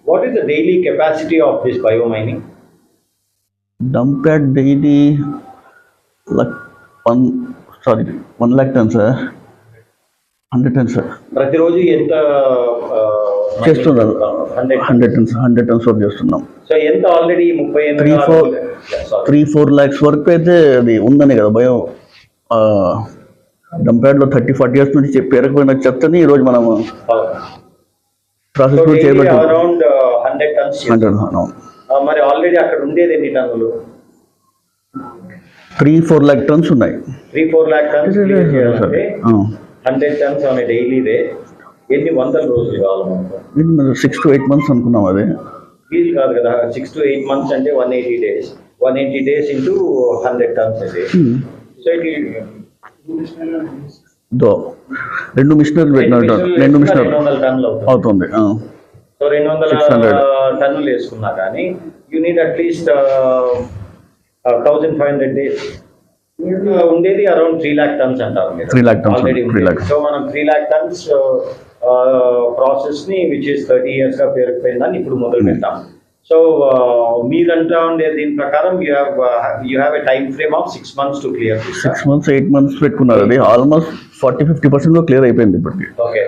What is the daily capacity of this biomining? Dump at daily like 1 lakh tons, sir. 100 tons, sir. ప్రతిరోజు ఎంత చేస్తున్నారు 100 tons వరకు చేస్తున్నాం. So ఎంత already 3-4 lakhs వరకు అయితే అది ఉందని కదా భయం. డంప్యార్డ్లో 30-40 years నుంచి పేరకపోయిన చెత్తని ఈరోజు మనం ప్రాసెస్ కూడా చేయబట్టి అరౌండ్ 100 tons. మరి ఆల్రెడీ అక్కడ ఉండేది ఎన్ని టన్నులు? 3-4 lakh tons ఉన్నాయి. 3-4 lakh tons 100 tons on a daily rate. ఎన్ని వందల రోజులు కావాలి మనకు? 6 to 8 months అనుకున్నాం. అదే వీలు కాదు కదా. 6 to 8 months అంటే 180 days. 180 days into 100 tons a day. So ఇది 2 మిషనరీలు పెట్టినట్టు 2 మిషనరీ 200 టన్నులు అవుతుంది. సో 200 టన్నులు వేసుకున్నా కానీ యూ నీడ్ అట్లీస్ట్ 1500 days. ఉండేది అరౌండ్ 3 lakh tons అంటారు మీరు. 3 lakh tons ఆల్రెడీ. సో మనం 3 lakh tons ప్రాసెస్ ని విచ్ ఇస్ 30 years గా పేరుకుపోయిందని ఇప్పుడు మొదలు పెట్టాం. సో మీరంటా ఉండే దీని ప్రకారం you have a time frame of 6 months to clear. 6 months 8 months పెట్టుకున్నారు. అది ఆల్మోస్ట్ 40-50% క్లియర్ అయిపోయింది ఇప్పటికి. ఓకే.